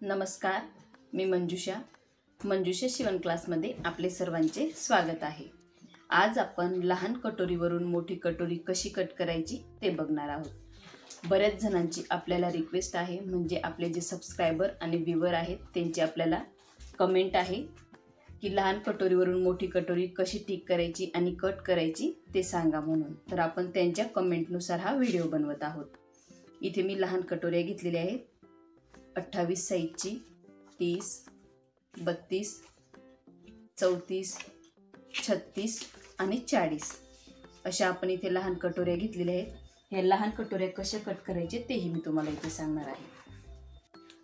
नमस्कार, मी मंजुषा शिवण क्लासमध्ये आपले सर्वांचे स्वागत आहे। आज आपण लहान कटोरीवरून मोठी कटोरी कशी कट करायची ते बघणार आहोत। बऱ्याच जणांची आपल्याला रिक्वेस्ट आहे, म्हणजे आपले जे सबस्क्रायबर आणि व्ह्यूअर आहेत त्यांची आपल्याला कमेंट आहे की लहान कटोरीवरून मोठी कटोरी कशी टिक करायची आणि कट करायची ते सांगा म्हणून। तर आपण त्यांच्या कमेंटनुसार हा व्हिडिओ बनवत आहोत। इथे मी लहान कटोऱ्या घेतलेल्या आहेत 28 साइजची, 30, 32, 34, 36 आणि 40 अशा आपण इथे लहान कटोऱ्या घेतलेल्या आहेत। हे लहान कटोऱ्या कशा कट करायचे तेही मी तुम्हाला इथे सांगणार आहे।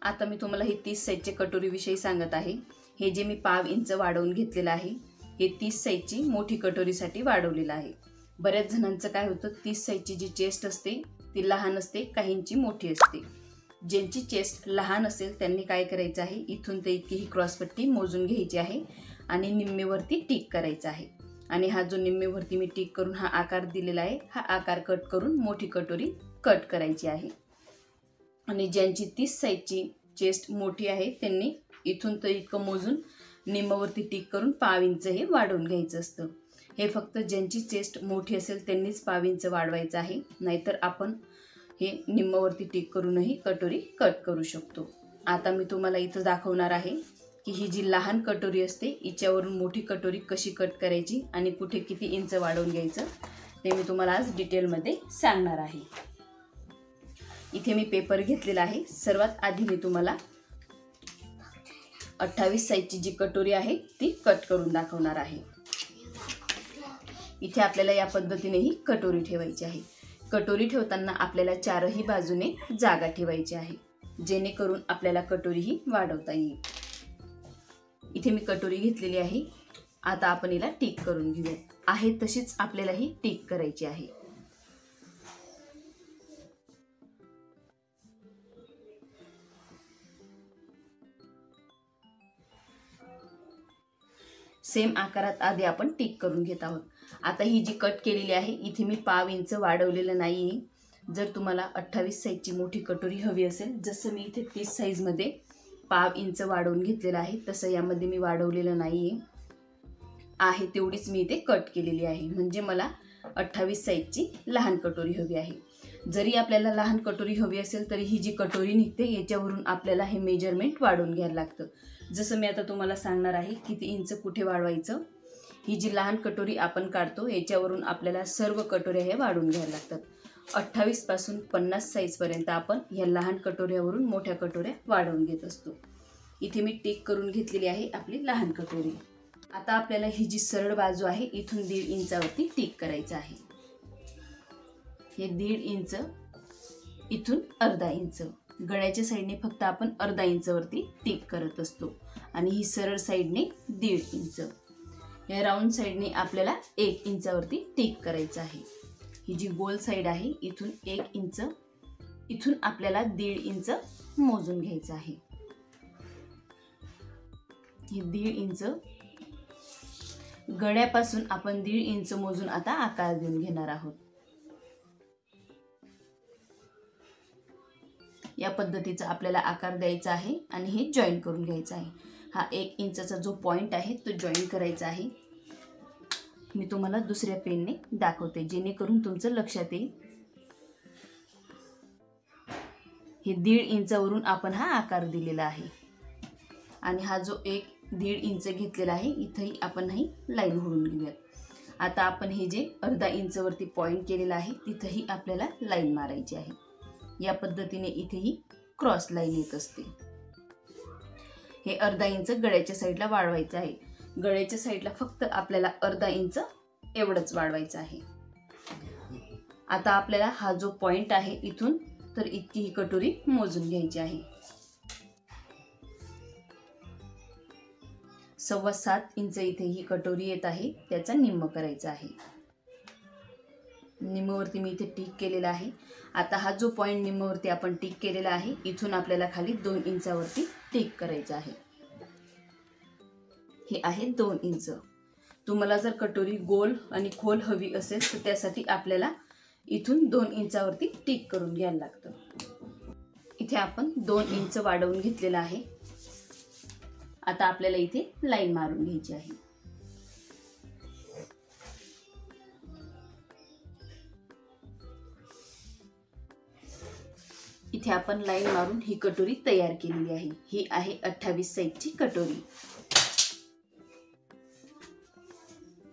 आता मी तुम्हाला ही 30 साइजच्या कटोरी विषयी सांगत आहे। हे जे मी 1/2 इंच वाढवून घेतलेलं आहे, हे 30 साइजची मोठी कटोरीसाठी वाढवलेलं आहे। बऱ्याच जणांचं काय होतं, 30 साइजची जी चेस्ट असते ती लहान असते, काहींची मोठी असते। ज्यांची चेस्ट लहान असेल त्यांनी काय करायचं आहे, इथून ते इतकी ही क्रॉसपट्टी मोजून घ्यायची आहे आणि निम्मेवरती टिक करायचा आहे। आणि हा जो निम्मेवरती मी टिक करून हा आकार दिलेला आहे, हा आकार कट करून मोठी कटोरी कट करायची आहे। आणि ज्यांची 30 साइजची चेस्ट मोठी आहे त्यांनी इथून तर इतकं मोजून निम्मेवरती टिक करून 1/2 इंच हे वाढवून घ्यायचं असतं। हे फक्त ज्यांची चेस्ट मोठी असेल त्यांनीच 1/2 इंच वाढवायचं आहे, नाहीतर आपण हे निम्मवरती टिक करूनही कटोरी कट करू शकतो। आता मी तुम्हाला इथं दाखवणार आहे की ही जी लहान कटोरी असते हिच्यावरून मोठी कटोरी कशी कट करायची आणि कुठे किती इंच वाढवून घ्यायचं ते मी तुम्हाला आज डिटेलमध्ये सांगणार आहे। इथे मी पेपर घेतलेला आहे। सर्वात आधी मी तुम्हाला 28 साइजची जी कटोरी आहे ती कट करून दाखवणार आहे। इथे आपल्याला या पद्धतीने ही कटोरी ठेवायची आहे। कटोरी ठेवताना आपल्याला चारही बाजूने जागा ठेवायची आहे, जेणेकरून आपल्याला कटोरी ही वाढवता येईल। इथे मी कटोरी घेतलेली आहे। आता आपण हिला टिक करून घेऊया। आहे तशीच आपल्याला ही टिक करायची आहे। सेम आकारात आधी आपण टिक करून घेत आहोत। आता ही जी कट केलेली आहे इथे मी 1/2 इंच वाढवलेलं नाही। जर तुम्हाला 28 साइजची मोठी कटोरी हवी असेल, जसं मी इथे 30 साइजमध्ये 1/2 इंच वाढवून घेतलेलं आहे, तसं यामध्ये मी वाढवलेलं नाही आहे तेवढीच मी इथे कट केलेली आहे। म्हणजे मला 28 साइजची लहान कटोरी हवी आहे। जरी आपल्याला लहान कटोरी हवी असेल तरी ही जी कटोरी निघते याच्यावरून आपल्याला हे मेजरमेंट वाढवून घ्यायला लागतं। जसं मी आता तुम्हाला सांगणार आहे किती इंच कुठे वाढवायचं। ही जी लहान कटोरी आपण काढतो याच्यावरून आपल्याला सर्व कटोऱ्या हे वाढवून घ्यायला लागतात। 28 पासून 50 साइजपर्यंत आपण ह्या लहान कटोऱ्यावरून मोठ्या कटोऱ्या वाढवून घेत असतो। इथे मी टिक करून घेतलेली आहे आपली लहान कटोरी। आता आपल्याला ही जी सरळ बाजू आहे इथून 1.5 इंचावरती टिक करायचं आहे। हे 1.5 इंच, इथून अर्धा इंच, गळ्याच्या साईडने फक्त आपण अर्धा इंचावरती टिक करत असतो आणि ही सरळ साईडने 1.5 इंच, या राऊंड साईडने आपल्याला 1 इंचावरती टिक करायचं आहे। ही जी गोल साईड आहे इथून 1 इंच, इथून आपल्याला 1.5 इंच मोजून घ्यायचं आहे। हे 1.5 इंच, गळ्यापासून आपण 1.5 इंच मोजून आता आकार देऊन घेणार आहोत। या पद्धतीचा आपल्याला आकार द्यायचा आहे आणि हे जॉईन करून घ्यायचं आहे। हा 1 इंचाचा जो पॉइंट आहे तो जॉईन करायचा आहे। मी तुम्हाला दुसऱ्या पेनने दाखवते जेणेकरून तुमचं लक्षात येईल। हे 1.5 इंचावरून आपण हा आकार दिलेला आहे आणि हा जो 1.5 इंच घेतलेला आहे इथेही आपण ही लाईन ओढून घेऊयात। आता आपण हे जे अर्धा इंचवरती पॉइंट केलेला आहे तिथेही आपल्याला लाईन मारायची आहे। या पद्धतीने इथेही क्रॉस लाईन येत असते। हे अर्धा इंच गळ्याच्या साईडला वाढवायचं आहे। गळ्याच्या साईडला फक्त आपल्याला अर्धा इंच एवढंच वाढवायचं आहे। आता आपल्याला हा जो पॉइंट आहे इथून तर इतकी ही कटोरी मोजून घ्यायची आहे। 7.25 इंच इथे ही कटोरी येत आहे, त्याचा निम्म करायचा आहे। निम्मवरती मी इथे टिक केलेला आहे। आता हा जो पॉइंट निम्मवरती आपण टिक केलेला आहे इथून आपल्याला खाली 2 इंचावरती टिक करायचं आहे। हे आहे 2 इंच। तुम्हाला जर कटोरी गोल आणि खोल हवी असेल तर त्यासाठी आपल्याला इथून 2 इंचावरती टिक करून घ्यायला लागतं। इथे आपण 2 इंच वाढवून घेतलेला आहे। आता आपल्याला इथे लाईन मारून घ्यायची आहे। इथे आपण लाईन मारून ही कटोरी तयार केलेली आहे। ही आहे 28 साइजची कटोरी।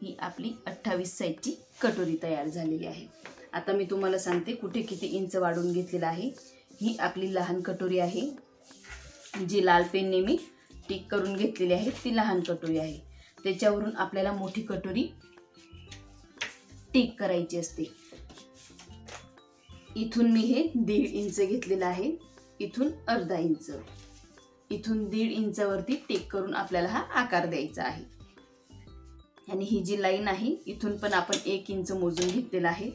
ही आपली 28 साइजची कटोरी तयार झालेली आहे। आता मी तुम्हाला सांगते कुठे किती इंच वाढवून घेतलेला आहे। ही आपली लहान कटोरी आहे, जी लाल पेनने मी टिक करून घेतलेली आहे ती लहान कटोरी आहे। त्याच्यावरून आपल्याला मोठी कटोरी टिक करायची असते। इथून मी हे 1.5 इंच घेतलेला आहे, इथून अर्धा इंच, इथून 1.5 इंचावरती टिक करून आपल्याला हा आकार द्यायचा आहे। आणि ही जी लाईन आहे इथून पण आपण 1 इंच मोजून घेतलेला आहे।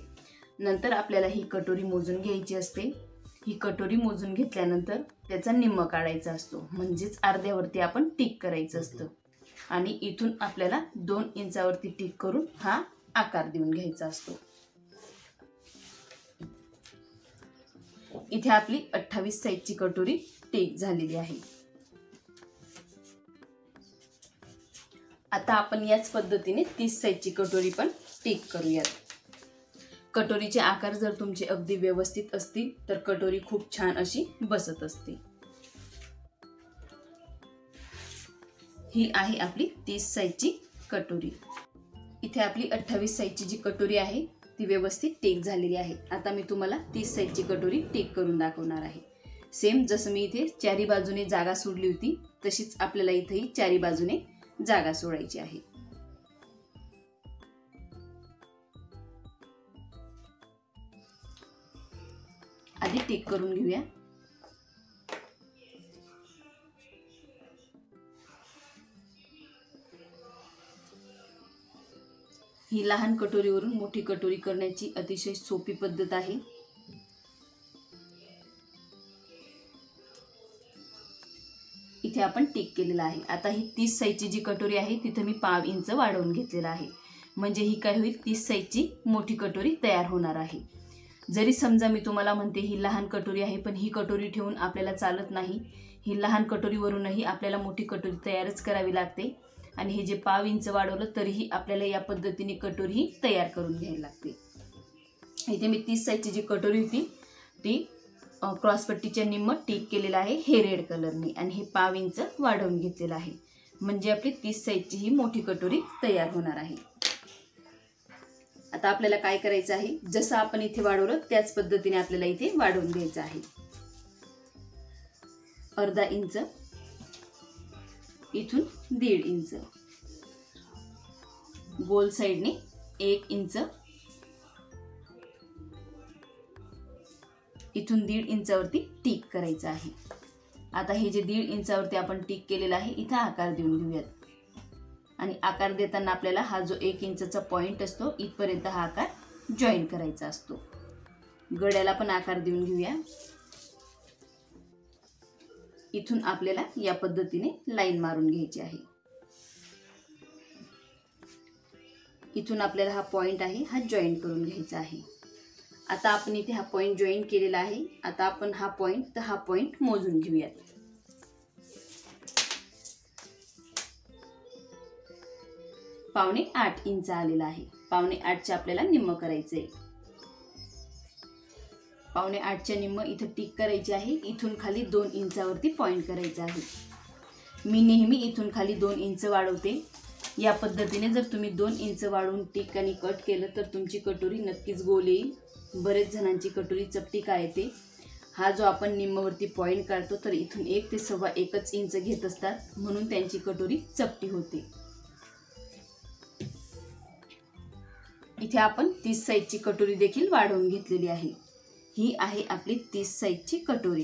नंतर आपल्याला ही कटोरी मोजून घ्यायची असते। ही कटोरी मोजून घेतल्यानंतर त्याचा निम्मा काढायचा असतो, म्हणजेच अर्ध्यावरती आपण टिक करायचं असतं। आणि इथून आपल्याला 2 इंचावरती टिक करून हा आकार देऊन घ्यायचा असतो। इथे आपली 28 साइजची कटोरी टिक झालेली आहे। आता आपण याच पद्धतीने 30 साइजची कटोरी पण टिक करूयात। कटोरीचे आकार जर तुमचे अगदी व्यवस्थित असतील तर कटोरी खूप छान अशी बसत असते। ही आहे आपली 30 साइजची कटोरी। इथे आपली 28 साइजची जी कटोरी आहे ती व्यवस्थित टिक झालेली आहे। आता मी तुम्हाला 30 साइजची कटोरी टिक करून दाखवणार आहे। सेम जसं मी इथे चारी बाजूने जागा सोडली होती तशीच आपल्याला इथेही चारी बाजूने जागा सोडायची आहे। आधी टिक करून घेऊया। ही लहान कटोरीवरून मोठी कटोरी करण्याची अतिशय सोपी पद्धत आहे। इथे आपण टिक केलेला आहे। आता ही 30 साइजची जी कटोरी आहे तिथे मी 1/2 इंच वाढवून घेतलेला आहे, म्हणजे ही काय होईल 30 साइजची मोठी कटोरी तयार होणार आहे। जरी समजा मी तुम्हाला म्हणते ही लहान कटोरी आहे पण ही कटोरी ठेवून आपल्याला चालत नाही। ही लहान कटोरीवरूनही आपल्याला मोठी कटोरी तयारच करावी लागते। आणि हे जे 1/2 इंच वाढवलं तरीही आपल्याला या पद्धतीने कटोरी तयार करून घ्यायला लागते। इथे मी 30 साइजची जी कटोरी होती ती क्रॉसपट्टीच्या निम्म टिक केलेला आहे हे रेड कलरने, आणि हे 1/2 इंच वाढवून घेतलेला आहे, म्हणजे आपली 30 साइजची ही मोठी कटोरी तयार होणार आहे। आता आपल्याला काय करायचं आहे, जसं आपण इथे वाढवलं त्याच पद्धतीने आपल्याला इथे वाढवून घ्यायचं आहे। अर्धा इंच, इथून 1.5 इंच, गोल साइडने 1 इंच, इथून 1.5 इंचावरती टिक करायचं आहे। आता हे जे 1.5 इंचावरती आपण टिक केलेला आहे इथं आकार देऊन घेऊयात। आणि आकार देताना आपल्याला हा जो 1 इंचचा पॉइंट असतो इथपर्यंत हा आकार जॉईन करायचा असतो। गड्याला पण आकार देऊन घेऊया। इथून आपल्याला या पद्धतीने लाईन मारून घ्यायची आहे। इथून आपल्याला हा पॉइंट आहे हा जॉईन करून घ्यायचा आहे। आता आपण इथे हा पॉइंट जॉईन केलेला आहे। आता आपण हा पॉइंट मोजून घेऊयात। पावणे 8 इंच आलेला आहे। पावणे 8चे आपल्याला निम्म करायचे। पावणे 8च्या निम्म इथं टिक करायची आहे। इथून खाली 2 इंचावरती पॉइंट करायचा आहे। मी नेहमी इथून खाली 2 इंच वाढवते। या पद्धतीने जर तुम्ही 2 इंच वाढवून टिक आणि कट केलं तर तुमची कटोरी नक्कीच गोल येईल। बरेच जणांची कटोरी चपटी काय येते, हा जो आपण निम्मवरती पॉइंट काढतो तर इथून 1 ते 1.25 इंच घेत असतात, म्हणून त्यांची कटोरी चपटी होते। इथे आपण 30 साइजची कटोरी देखील वाढवून घेतलेली आहे। ही आहे आपली 30 साइजची कटोरी।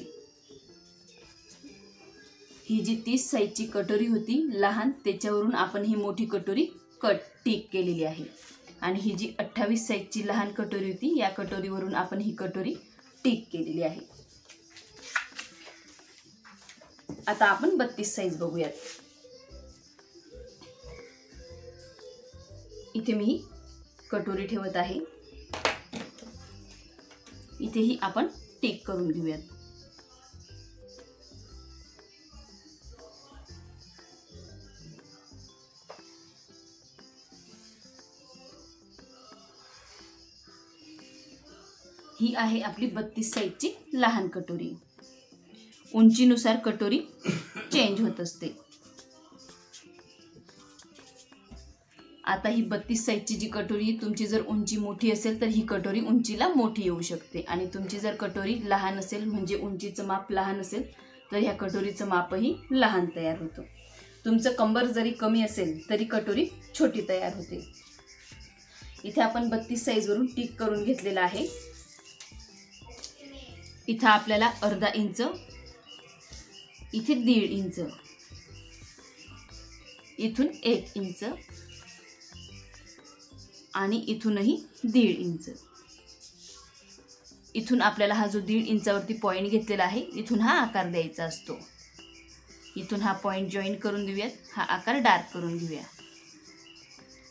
ही जी 30 साइजची कटोरी होती लहान, त्याच्यावरून आपण ही मोठी कटोरी टिक केलेली आहे। आणि ही जी 28 साइजची लहान कटोरी होती या कटोरीवरून आपण ही कटोरी टिक केलेली आहे। आता आपण 32 साइज बघूयात। इथे मी कटोरी ठेवत आहे। इथेही आपण टिक करून घेऊयात। ही आहे आपली 32 साईजची लहान कटोरी. उंचीनुसार कटोरी चेंज होत असते. आता ही 32 साईजची जी कटोरी, तुमची जर उंची मोठी असेल तर ही कटोरी उंचीला मोठी येऊ शकते, आणि तुमची जर कटोरी लहान असेल म्हणजे उंचीचं माप लहान असेल तर ह्या कटोरीचं मापही लहान तयार होतं. तुमचं कंबर जरी कमी असेल तरी कटोरी छोटी तयार होते. इथे आपण 32 साईजवरून टिक करून घेतलेला आहे. इथं आपल्याला अर्धा इंच, इथे 1.5 इंच, इथून 1 इंच आणि इथूनही 1.5 इंच. इथून आपल्याला हा जो 1.5 इंचावरती पॉईंट घेतलेला आहे, इथून हा आकार द्यायचा असतो. इथून हा पॉईंट जॉईन करून देऊयात. हा आकार डार्क करून घेऊया.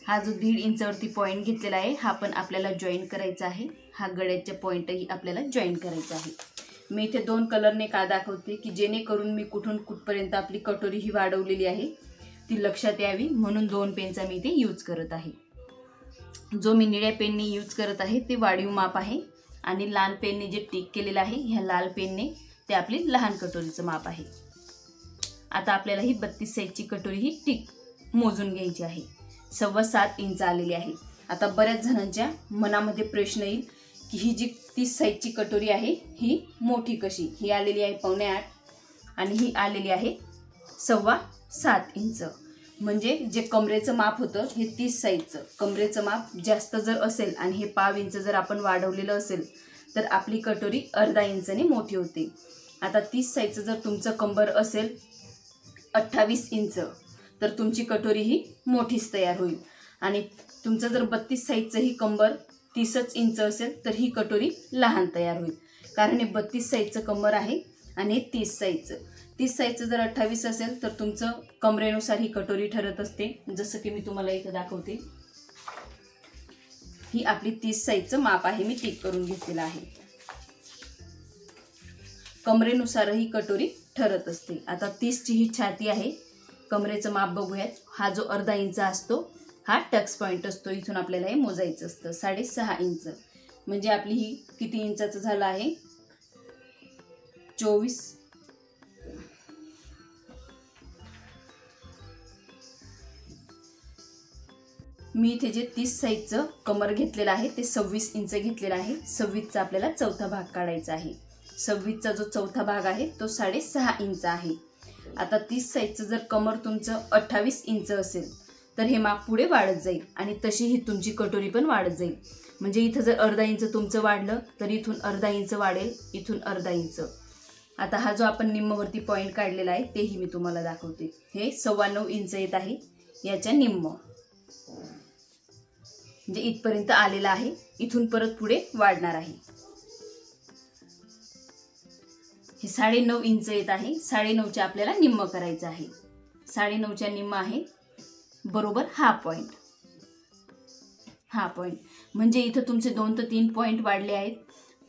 हा जो 1.5 इंचावरती पॉईंट घेतलेला आहे हा पण आपल्याला जॉईन करायचा आहे. हा गळ्याच्या पॉईंटही आपल्याला जॉईन करायचा आहे. मी इथे 2 कलरने का दाखवते की जेणेकरून मी कुठून कुठपर्यंत आपली कटोरी ही वाढवलेली आहे ती लक्षात यावी, म्हणून 2 पेनचा मी इथे यूज करत आहे. जो मी निळ्या पेनने यूज करत आहे ते वाढीव माप आहे, आणि लाल पेनने जे टिक केलेलं आहे ह्या लाल पेनने ते आपली लहान कटोरीचं माप आहे. आता आपल्याला ही 32 साईजची कटोरी ही टिक मोजून घ्यायची आहे. 7.25 इंच आलेली आहे. आता बऱ्याच जणांच्या मनामध्ये प्रश्न येईल की ही जी 30 साईजची कटोरी आहे ही मोठी कशी. ही आलेली आहे 7.25 आणि ही आलेली आहे 7.25 इंच. म्हणजे जे कमरेचं माप होतं हे 30 साईजचं कमरेचं माप जास्त जर असेल आणि हे 0.5 इंच जर आपण वाढवलेलं असेल तर आपली कटोरी अर्धा इंचाने मोठी होते. आता 30 साईजचं जर तुमचं कंबर असेल 28 इंच तर तुमची कटोरी ही मोठीच तयार होईल, आणि तुमचं जर 32 साईजचं ही कंबर 30 इंच असेल तर ही कटोरी लहान तयार होईल, कारण हे 32 साईजचं कंबर आहे आणि हे 30 साईजचं. 30 साईजचं जर 28 असेल तर तुमचं कमरेनुसार ही कटोरी ठरत असते. जसं की मी तुम्हाला इथं दाखवते. ही आपली 30 साईजचं माप आहे, मी टिक करून घेतलेलं आहे. कमरेनुसार ही कटोरी ठरत असते. आता 30ची ही छाती आहे. कमरेचं माप बघूयात. हा जो अर्धा इंच असतो हा टक्स पॉईंट असतो. इथून आपल्याला हे मोजायचं असतं. 6.5 इंच म्हणजे आपली ही किती इंचाचं झालं आहे 24. मी इथे जे 30 साईजचं कमर घेतलेलं आहे ते 26 इंच घेतलेलं आहे. 26चा आपल्याला चौथा भाग काढायचा आहे. 26चा जो चौथा भाग आहे तो 6.5 इंच आहे. आता 30 साईजचं जर कमर तुमचं 28 इंच असेल तर हे माप पुढे वाढत जाईल, आणि तशी ही तुमची कटोरी पण वाढत जाईल. म्हणजे इथं जर अर्धा इंच तुमचं वाढलं तर इथून अर्धा इंच वाढेल, इथून अर्धा इंच. आता हा जो आपण निम्मवरती पॉईंट काढलेला आहे तेही मी तुम्हाला दाखवते. हे 9.25 इंच येत आहे. याच्या निम्म म्हणजे इथपर्यंत आलेला आहे. इथून परत पुढे वाढणार आहे. हे 9.5 इंच येत आहे. 9.5च्या आपल्याला निम्म करायचं आहे. 9.5च्या निम्म आहे बरोबर हा पॉईंट. हा पॉईंट म्हणजे इथं तुमचे 2 ते 3 पॉईंट वाढले आहेत.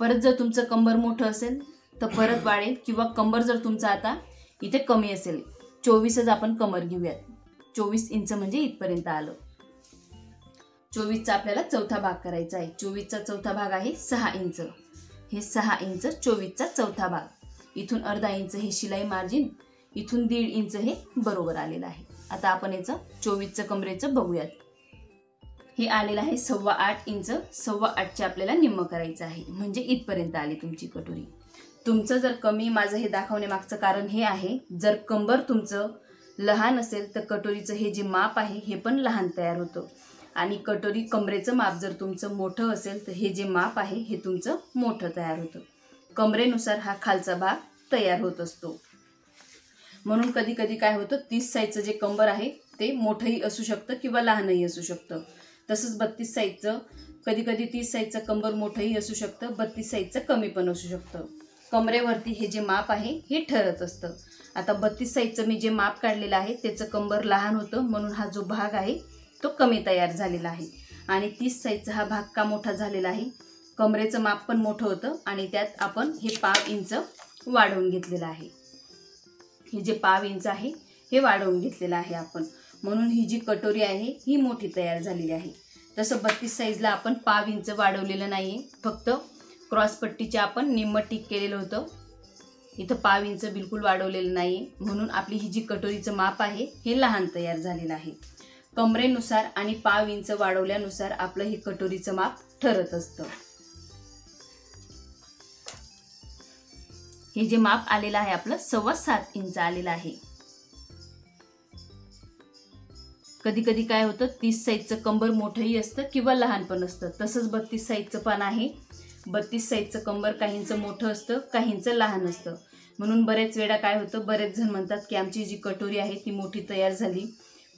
परत जर तुमचं कंबर मोठं असेल तर परत वाढेल, किंवा कंबर जर तुमचा आता इथे कमी असेल 24च आपण कमर घेऊयात. 24 इंच म्हणजे इथपर्यंत आलं. 24चा आपल्याला चौथा भाग करायचा आहे. 24चा चौथा भाग आहे 6 इंच. हे 6 इंच 24चा चौथा भाग. इथून अर्धा इंच हे शिलाई मार्जिन, इथून 1.5 इंच हे बरोबर आलेलं आहे. आता आपण याचं 24चं कमरेचं बघूयात. हे आलेलं आहे 8.25 इंच. 8.25चे आपल्याला निम्म करायचं आहे, म्हणजे इथपर्यंत आली तुमची कटोरी. तुमचं जर कमी, माझं हे दाखवण्यामागचं कारण हे आहे, जर कंबर तुमचं लहान असेल तर कटोरीचं हे जे माप आहे हे पण लहान तयार होतं, आणि कटोरी कमरेचं माप जर तुमचं मोठं असेल तर हे जे माप आहे हे तुमचं मोठं तयार होतं. कमरेनुसार हा खालचा भाग तयार होत असतो. म्हणून कधी कधी काय होतं, 30 साईजचं जे कंबर आहे ते मोठंही असू शकतं किंवा लहानही असू शकतं. तसंच 32 साईजचं कधी कधी 30 साईजचं कंबर मोठंही असू शकतं, 32 साईजचं कमी पण असू शकतं. कमरेवरती हे जे माप आहे हे ठरत असतं. आता 32 साईजचं मी जे माप काढलेलं आहे त्याचं कंबर लहान होतं, म्हणून हा जो भाग आहे तो कमी तयार झालेला आहे. आणि 30 साईजचा हा भाग का मोठा झालेला आहे, कमरेचं माप पण मोठं होतं आणि त्यात आपण हे 0.5 इंच वाढवून घेतलेलं आहे. हे जे 0.5 इंच आहे हे वाढवून घेतलेलं आहे आपण, म्हणून ही जी कटोरी आहे ही मोठी तयार झालेली आहे. तसं 32 साईजला आपण 0.5 इंच वाढवलेलं नाही आहे, फक्त क्रॉस पट्टीचे आपण निम्म टिक केलेलं होतं. इथं पाव इंच बिलकुल वाढवलेलं नाही, म्हणून आपली ही जी कटोरीचं माप आहे हे लहान तयार झालेलं आहे. कमरेनुसार आणि पाव इंच वाढवल्यानुसार आपलं हे कटोरीचं माप ठरत असतं. हे जे माप आलेलं आहे आपलं 7.25 इंच आलेलं आहे. कधी कधी काय होतं, 30 साईजचं कंबर मोठंही असतं किंवा लहान पण असतं. तसंच 32 साईजचं पण आहे. 32 साईजचं कंबर काहींचं मोठं असतं, काहींचं लहान असतं. म्हणून बरेच वेळा काय होतं, बरेच जण म्हणतात की आमची जी कटोरी आहे ती मोठी तयार झाली.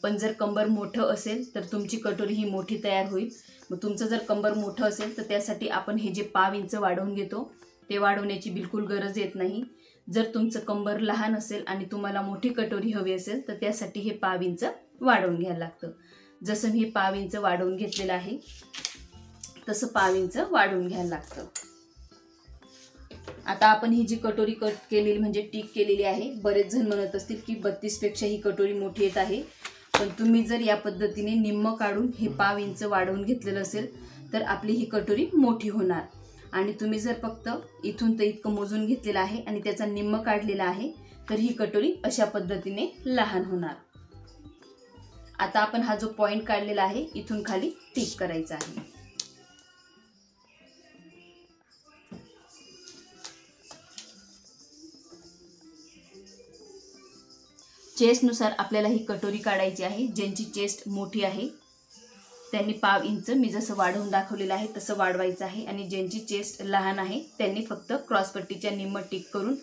पण जर कंबर मोठं असेल तर तुमची कटोरी ही मोठी तयार होईल. मग तुमचं जर कंबर मोठं असेल तर त्यासाठी आपण हे जे पाव इंच वाढवून घेतो ते वाढवण्याची बिलकुल गरज येत नाही. जर तुमचं कंबर लहान असेल आणि तुम्हाला मोठी कटोरी हवी असेल तर त्यासाठी हे पाव इंच वाढवून घ्यायला लागतं. जसं मी हे पाव इंच वाढवून घेतलेलं आहे तसं पाव इंच वाढवून घ्यायला लागतं. आता आपण ही जी कटोरी कट केलेली म्हणजे टिक केलेली आहे, बरेच जण म्हणत असतील की 32 पेक्षा ही कटोरी मोठी येत आहे. पण तुम्ही जर या पद्धतीने निम्म काढून हे पाव इंच वाढवून घेतलेलं असेल तर आपली ही कटोरी मोठी होणार. आणि तुम्ही जर फक्त इथून तर इतकं मोजून घेतलेलं आहे आणि त्याचा निम्म काढलेला आहे तर ही कटोरी अशा पद्धतीने लहान होणार. आता आपण हा जो पॉइंट काढलेला आहे इथून खाली टिक करायचा आहे. चेस्टनुसार आपल्याला ही कटोरी काढायची आहे. ज्यांची चेस्ट मोठी आहे त्यांनी पाव इंच मी जसं वाढवून दाखवलेलं आहे तसं वाढवायचं आहे. आणि ज्यांची चेस्ट लहान आहे त्यांनी फक्त क्रॉसपट्टीच्या निम्म टिक करून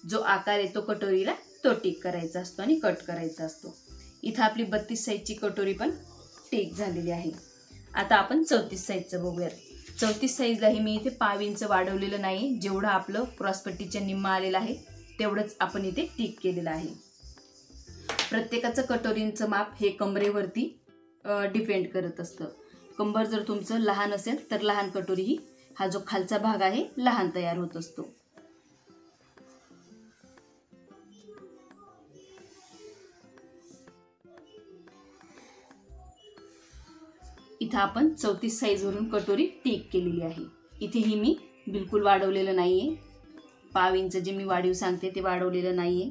जो आकार येतो कटोरीला तो टिक करायचा असतो आणि कट करायचा असतो. इथं आपली 32 साईजची कटोरी पण टिक झालेली आहे. आता आपण 34 साईजचं बघूयात. 34 साईजलाही मी इथे पाव इंच वाढवलेलं नाही. जेवढं आपलं क्रॉसपट्टीच्या निम्म आलेलं आहे तेवढंच आपण इथे टिक केलेलं आहे. प्रत्येकाचं कटोरींचं माप हे कमरेवरती डिपेंड करत असतं. कंबर जर तुमचं लहान असेल तर लहान कटोरी ही हा जो खालचा भाग आहे लहान तयार होत असतो. इथं आपण 34 साईजवरून कटोरी टिक केलेली आहे. इथेही मी बिलकुल वाढवलेलं नाहीये. पाव इंच जे मी वाढीव सांगते ते वाढवलेलं नाहीये.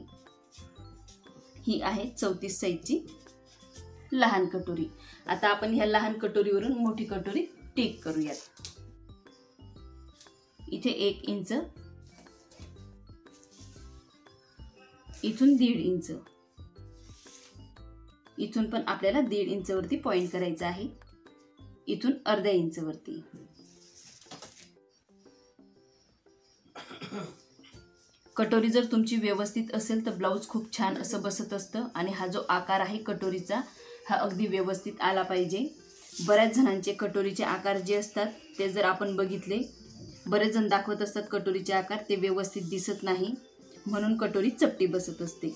ही आहे 34 साईजची लहान कटोरी. आता आपण ह्या लहान कटोरीवरून मोठी कटोरी टिक करूयात. इथे 1 इंच, इथून 1.5 इंच, इथून पण आपल्याला 1.5 इंच वरती पॉइंट करायचा आहे. इथून अर्धा इंच वरती. कटोरी जर तुमची व्यवस्थित असेल तर ब्लाऊज खूप छान असं बसत असतं. आणि हा जो आकार आहे कटोरीचा हा अगदी व्यवस्थित आला पाहिजे. बऱ्याच जणांचे कटोरीचे आकार जे असतात ते जर आपण बघितले, बरेच जण दाखवत असतात कटोरीचे आकार, ते व्यवस्थित दिसत नाही, म्हणून कटोरी चपटी बसत असते.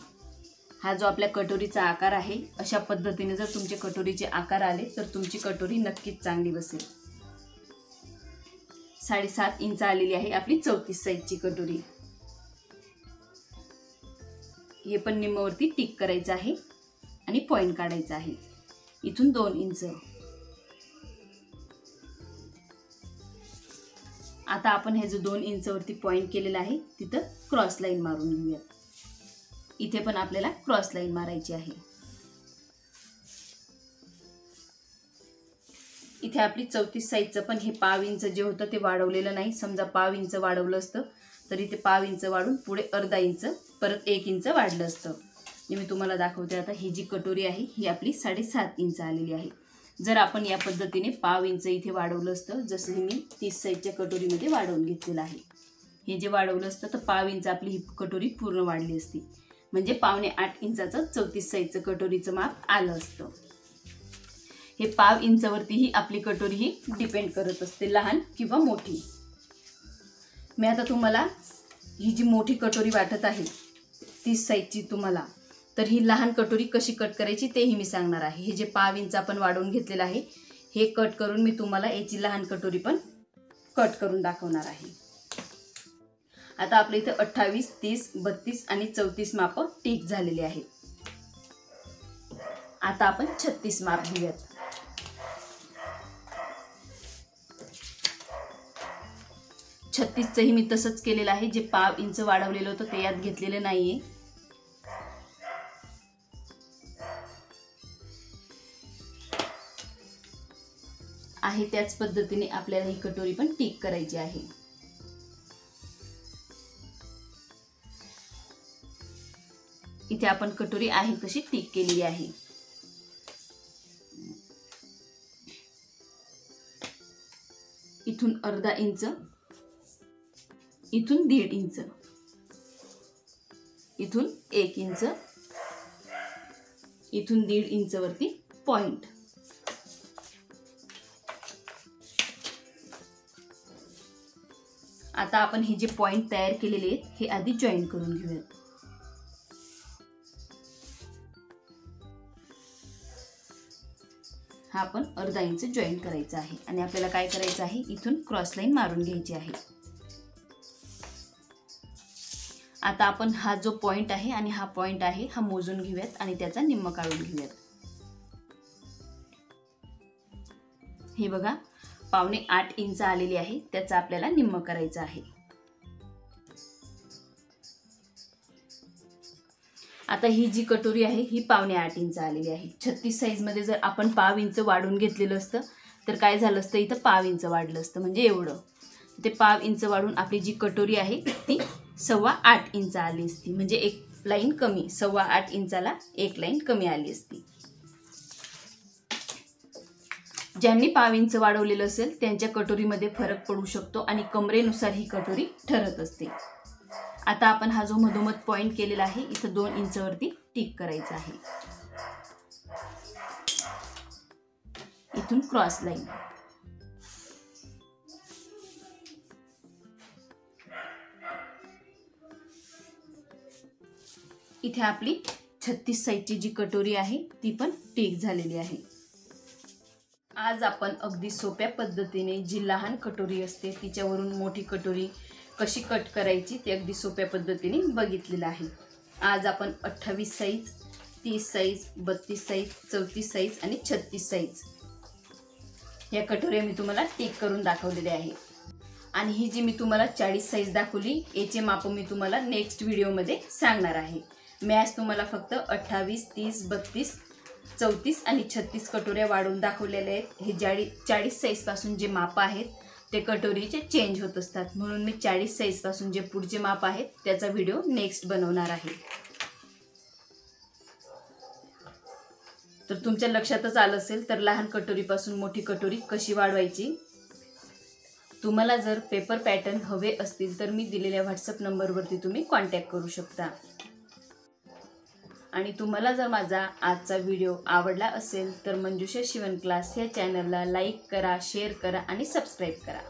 हा जो आपल्या कटोरीचा आकार आहे अशा पद्धतीने जर तुमचे कटोरीचे आकार आले तर तुमची कटोरी नक्कीच चांगली बसेल. 7.5 इंच आलेली आहे आपली 34 साईजची कटोरी. हे पण निम्मवरती टिक करायचं आहे आणि पॉइंट काढायचा आहे. इथून 2 इंच. आता आपण हे जो 2 इंच वरती पॉइंट केलेला आहे तिथं क्रॉस लाईन मारून घेऊया. इथे पण आपल्याला क्रॉस लाईन मारायची आहे. इथे आपली 34 साईजचं पण हे पाव इंच जे होतं ते वाढवलेलं नाही. समजा पाव इंच वाढवलं असतं तर इथे पाव इंच वाढून पुढे अर्धा इंच, परत 1 इंच वाढलं असतं. मी तुम्हाला दाखवते. आता ही जी कटोरी आहे ही आपली 7.5 इंच आलेली आहे. जर आपण या पद्धतीने पाव इंच इथे वाढवलं असतं, जसं मी 30 साईजच्या कटोरीमध्ये वाढवून घेतलेलं आहे, हे जे वाढवलं असतं तर पाव इंच आपली ही कटोरी पूर्ण वाढली असती. म्हणजे 7.25 इंचाचं 34 साईजचं कटोरीचं माप आलं असतं. हे पाव इंचवरतीही आपली कटोरी ही डिपेंड करत असते, लहान किंवा मोठी. मी आता तुम्हाला ही जी मोठी कटोरी वाटत आहे 30 साईजची तुम्हाला, तर ही लहान कटोरी कशी कट करायची तेही मी सांगणार आहे. हे जे पाव इंच आपण वाढवून घेतलेलं आहे हे कट करून मी तुम्हाला याची लहान कटोरी पण कट करून दाखवणार आहे. आता आपल्या इथे 28, 30, 32 आणि 34 माप टिक झालेले आहेत. आता आपण 36 माप घेऊयात. 36चंही मी तसंच केलेलं आहे. जे पाव इंच वाढवलेलं होतं ते यात घेतलेलं नाहीये. आहे त्याच पद्धतीने आपल्याला ही कटोरी पण टिक करायची आहे. इथे आपण कटोरी आहे तशी टिक केलेली आहे. इथून अर्धा इंच, इथून 1.5 इंच, इथून 1 इंच, इथून 1.5 इंच वरती पॉइंट. आता आपण हे जे पॉइंट तयार केलेले आहेत हे आधी जॉईन करून घेऊयात. हा आपण अर्धा इंच जॉईन करायचा आहे आणि आपल्याला काय करायचं आहे, इथून क्रॉस लाईन मारून घ्यायची आहे. आता आपण हा जो पॉइंट आहे आणि हा पॉइंट आहे हा मोजून घेऊयात आणि त्याचा निम्म काढून घेऊयात. हे बघा 7.25 इंच आलेली आहे, त्याचा आपल्याला निम्म करायचं आहे. आता ही जी कटोरी आहे ही 7.25 इंच आलेली आहे. 36 साईज मध्ये जर आपण पाव इंच वाढून घेतलेलं असतं तर काय झालं असतं, इथं पाव इंच वाढलं असतं. म्हणजे एवढं ते पाव इंच वाढून आपली जी कटोरी आहे ती 8.25 इंच आली असती. म्हणजे एक लाईन कमी, 8.25 इंचाला एक लाईन कमी आली असती. ज्यांनी पाव इंच वाढवलेलं असेल त्यांच्या कटोरीमध्ये फरक पडू शकतो आणि कमरेनुसार ही कटोरी ठरत असते. आता आपण हा जो मधोमध पॉइंट केलेला आहे इथं 2 इंच वरती टिक करायचा आहे. इथून क्रॉस लाईन. इथे आपली 36 साईजची जी कटोरी आहे ती पण टिक झालेली आहे. आज आपण अगदी सोप्या पद्धतीने जी लहान कटोरी असते तिच्यावरून मोठी कटोरी कशी कट करायची ते अगदी सोप्या पद्धतीने बघितलेलं आहे. आज आपण 28 साईज, 30 साईज, 32 साईज, 34 साईज आणि 36 साईज या कटोऱ्या मी तुम्हाला टिक करून दाखवलेले आहे. आणि ही जी मी तुम्हाला 40 साईज दाखवली याचे माप मी तुम्हाला नेक्स्ट व्हिडिओमध्ये सांगणार आहे. मी आज तुम्हाला फक्त 28, 30, 32, 34 आणि 36 कटोऱ्या वाढवून दाखवलेल्या आहेत. हे 40 साईज पासून जे माप आहेत ते कटोरीचे चेंज होत असतात, म्हणून मी 40 साईज पासून जे पुढचे माप आहेत त्याचा व्हिडिओ नेक्स्ट बनवणार आहे. तर तुमच्या लक्षातच आलं असेल तर लहान कटोरीपासून मोठी कटोरी कशी वाढवायची. तुम्हाला जर पेपर पॅटर्न हवे असतील तर मी दिलेल्या व्हॉट्सअप नंबरवरती तुम्ही कॉन्टॅक्ट करू शकता. आणि तुम्हाला जर माझा आजचा व्हिडिओ आवडला असेल तर मंजुषा शिवण क्लास या चॅनलला लाईक करा, शेअर करा आणि सबस्क्राईब करा.